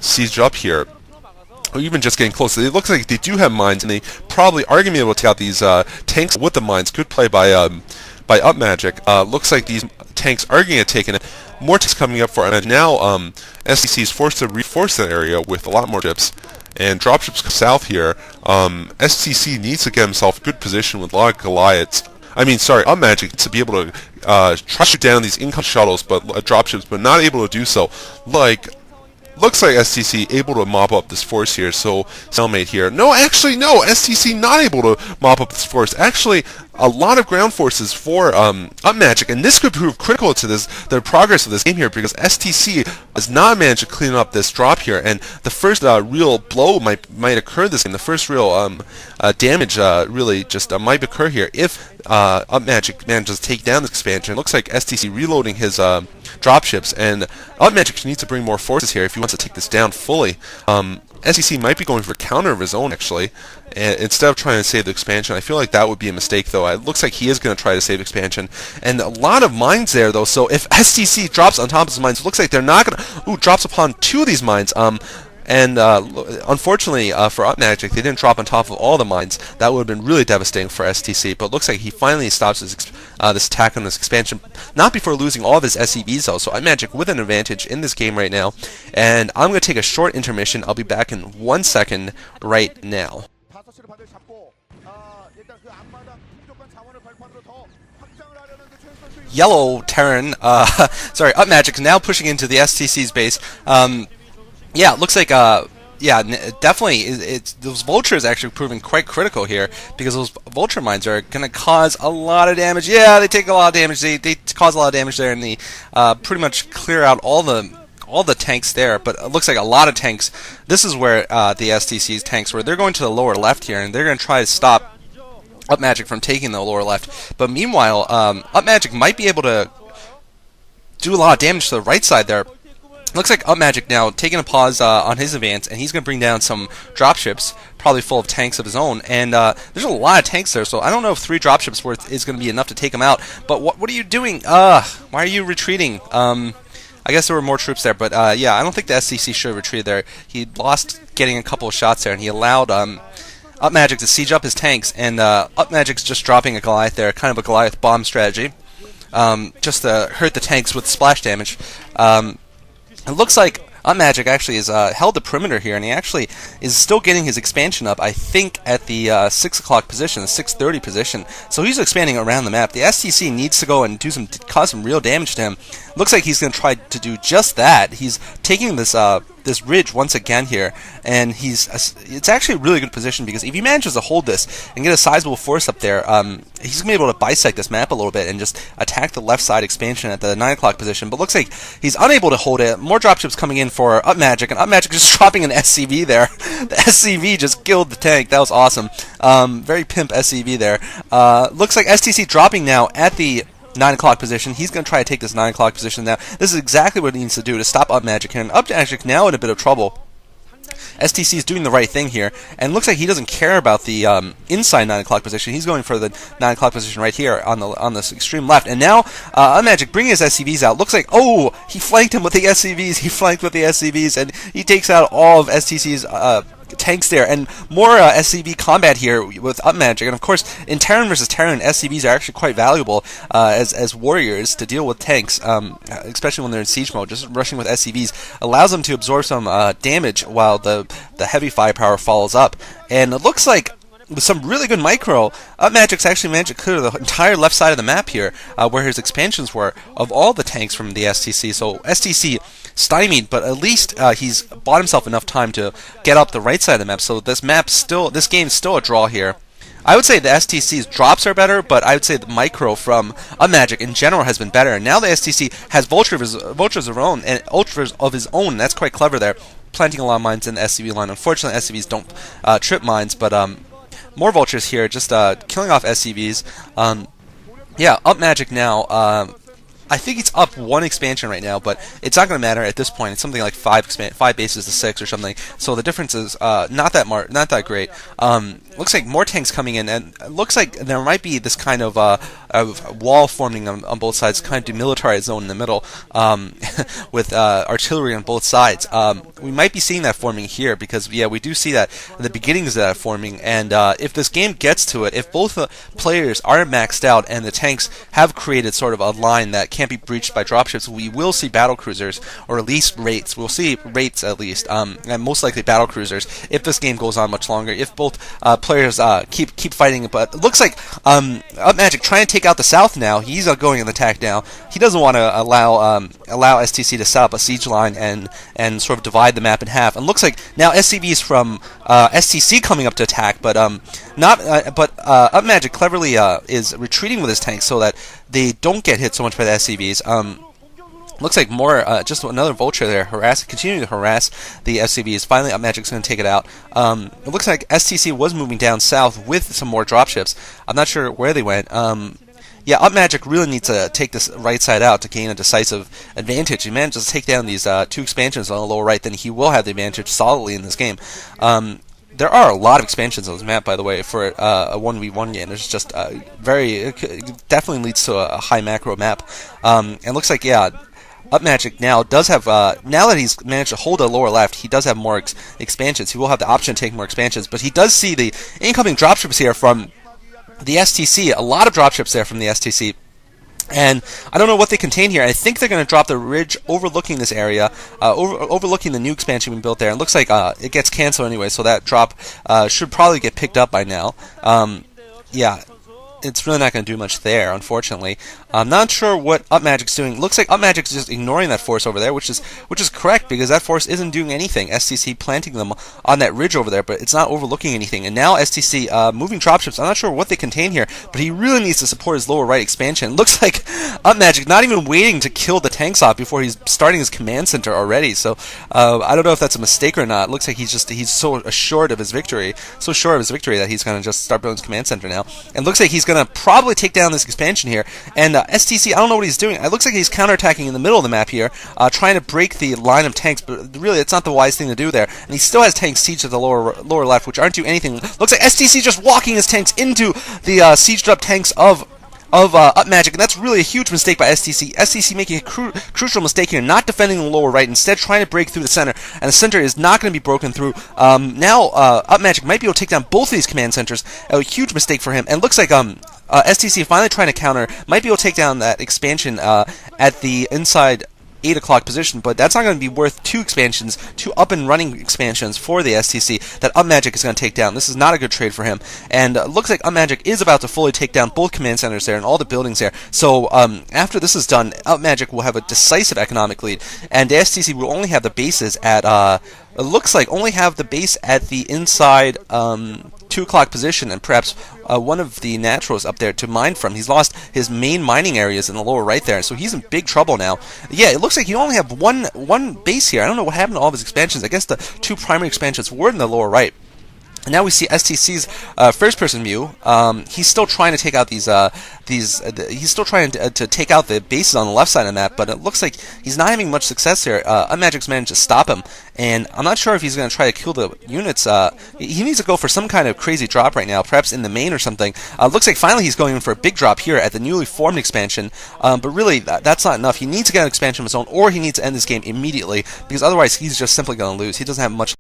siege up here, or even just getting close. It looks like they do have mines, and they probably are going to be able to take out these tanks with the mines. Good play by Upmagic. Looks like these tanks are going to get taken. More tanks coming up for it. And now STC is forced to reinforce that area with a lot more ships. And dropships south here. STC needs to get himself good position with a lot of Goliaths. Upmagic to be able to try to shoot down these incoming shuttles, but dropships, but not able to do so. Looks like STC able to mop up this force here, so stalemate here. No, actually, no, STC not able to mop up this force. Actually, a lot of ground forces for Upmagic, and this could prove critical to the progress of this game here, because STC has not managed to clean up this drop here, and the first real blow might occur this game. The first real damage really just might occur here if Upmagic manages to take down this expansion. It looks like STC reloading his dropships, and Upmagic needs to bring more forces here if he wants to take this down fully. STC might be going for a counter of his own, actually, and instead of trying to save the expansion. I feel like that would be a mistake, though. It looks like he is going to try to save expansion, and a lot of mines there, though. So if STC drops on top of his mines, it looks like they're not going to... Ooh, drops upon 2 of these mines. Unfortunately for Upmagic, they didn't drop on top of all the mines. That would have been really devastating for STC, but it looks like he finally stops this attack on this expansion, not before losing all of his SCVs, though. So Upmagic with an advantage in this game right now, and I'm going to take a short intermission. I'll be back in 1 second right now. Yellow Terran, Upmagic is now pushing into the STC's base. Yeah, it looks like, definitely, those vultures actually proving quite critical here, because those vulture mines are going to cause a lot of damage. Yeah, they take a lot of damage. They cause a lot of damage there, and they pretty much clear out all the tanks there. But it looks like a lot of tanks. This is where the STC's tanks were. They're going to the lower left here, and they're going to try to stop Upmagic from taking the lower left. But meanwhile, Upmagic might be able to do a lot of damage to the right side there. Looks like Upmagic now taking a pause on his advance, and he's going to bring down some dropships, probably full of tanks of his own. And there's a lot of tanks there, so I don't know if 3 dropships worth is going to be enough to take him out. But what are you doing? Why are you retreating? I guess there were more troops there, but yeah, I don't think the STC should have retreated there. He lost getting a couple of shots there, and he allowed Upmagic to siege up his tanks, and Upmagic's just dropping a Goliath there, kind of a Goliath bomb strategy, just to hurt the tanks with splash damage. It looks like Upmagic actually has held the perimeter here, and he actually is still getting his expansion up, I think, at the 6 o'clock position, the 6:30 position. So he's expanding around the map. The STC needs to go and cause some real damage to him. Looks like he's going to try to do just that. He's taking this this ridge once again here, and it's actually a really good position, because if he manages to hold this and get a sizable force up there, he's going to be able to bisect this map a little bit and just attack the left side expansion at the 9 o'clock position. But looks like he's unable to hold it. More dropships coming in for Upmagic, and Upmagic just dropping an SCV there. The SCV just killed the tank. That was awesome. Very pimp SCV there. Looks like STC dropping now at the 9 o'clock position. He's going to try to take this 9 o'clock position now. This is exactly what he needs to do to stop Upmagic here. And Upmagic now in a bit of trouble. STC is doing the right thing here, and looks like he doesn't care about the inside 9 o'clock position. He's going for the 9 o'clock position right here on this extreme left. And now Upmagic bringing his SCVs out. Looks like, oh, he flanked him with the SCVs. He flanked with the SCVs, and he takes out all of STC's tanks there, and more SCV combat here with Upmagic. And of course, in Terran versus Terran, SCVs are actually quite valuable as warriors to deal with tanks, especially when they're in siege mode. Just rushing with SCVs allows them to absorb some damage while the heavy firepower follows up. And it looks like with some really good micro, Upmagic's actually managed to clear the entire left side of the map here, where his expansions were, of all the tanks from the STC. So STC stymied, but at least he's bought himself enough time to get up the right side of the map. So this game's still a draw here. I would say the STC's drops are better, but I would say the micro from Upmagic in general has been better. And now the STC has vultures of his own. That's quite clever there, planting a lot of mines in the SCV line. Unfortunately, SCVs don't trip mines, but more vultures here, just killing off SCVs. Yeah, Upmagic now. I think it's up 1 expansion right now, but it's not going to matter at this point. It's something like 5 bases to 6 or something. So the difference is not that great. Looks like more tanks coming in, and it looks like there might be this kind of wall forming on both sides, kind of demilitarized zone in the middle, with artillery on both sides. We might be seeing that forming here because, yeah, we do see that the beginnings of that forming. And if this game gets to it, if both players are maxed out and the tanks have created sort of a line that can't be breached by dropships, we will see battle cruisers, or at least rates. We'll see rates at least, and most likely battle cruisers if this game goes on much longer. If both players keep fighting. But it looks like Upmagic trying to take out the south now. He's going in the attack now. He doesn't want to allow STC to set up a siege line and sort of divide the map in half. And looks like now SCVs from STC coming up to attack, but Upmagic cleverly is retreating with his tanks so that they don't get hit so much by the SCVs. Looks like more, just another vulture there, continuing to harass the SCVs. Finally, Upmagic's going to take it out. It looks like STC was moving down south with some more dropships. I'm not sure where they went. Yeah, Upmagic really needs to take this right side out to gain a decisive advantage. He manages to take down these two expansions on the lower right, then he will have the advantage solidly in this game. There are a lot of expansions on this map, by the way, for a 1v1 game. There's just it definitely leads to a high macro map. And looks like, yeah, Upmagic now does have, now that he's managed to hold the lower left, he does have more expansions. He will have the option to take more expansions, but he does see the incoming dropships here from the STC. A lot of dropships there from the STC. And I don't know what they contain here. I think they're going to drop the ridge overlooking this area, overlooking the new expansion we built there. It looks like it gets canceled anyway, so that drop should probably get picked up by now. Yeah. It's really not going to do much there, unfortunately. I'm not sure what Upmagic's doing. Looks like Upmagic's just ignoring that force over there, which is correct, because that force isn't doing anything. STC planting them on that ridge over there, but it's not overlooking anything. And now STC moving dropships. I'm not sure what they contain here, but he really needs to support his lower right expansion. Looks like Upmagic not even waiting to kill the tanks off before he's starting his command center already. So I don't know if that's a mistake or not. It looks like he's so assured of his victory, that he's going to just start building his command center now. And looks like he's going to probably take down this expansion here. And STC, I don't know what he's doing. It looks like he's counterattacking in the middle of the map here, trying to break the line of tanks, but really it's not the wise thing to do there. And he still has tanks sieged at the lower left, which aren't doing anything. Looks like STC just walking his tanks into the sieged up tanks of Upmagic, and that's really a huge mistake by STC. STC making a crucial mistake here, not defending the lower right, instead trying to break through the center, and the center is not going to be broken through. Now Upmagic might be able to take down both of these command centers. A huge mistake for him, and looks like STC finally trying to counter, might be able to take down that expansion at the inside 8 o'clock position, but that's not going to be worth two up and running expansions for the STC that Upmagic is going to take down. This is not a good trade for him, and looks like Upmagic is about to fully take down both command centers there and all the buildings there. So after this is done, Upmagic will have a decisive economic lead, and the STC will only have the bases at it looks like only have the base at the inside 2 o'clock position, and perhaps one of the naturals up there to mine from. He's lost his main mining areas in the lower right there, so he's in big trouble now. Yeah, it looks like you only have one base here. I don't know what happened to all of his expansions. I guess the two primary expansions were in the lower right. And now we see STC's first-person view. He's still trying to take out he's still trying to take out the bases on the left side of the map, but it looks like he's not having much success here. Upmagic's managed to stop him, and I'm not sure if he's going to try to kill the units. He needs to go for some kind of crazy drop right now, perhaps in the main or something. Looks like finally he's going in for a big drop here at the newly formed expansion, but really that's not enough. He needs to get an expansion of his own, or he needs to end this game immediately, because otherwise he's just simply going to lose. He doesn't have much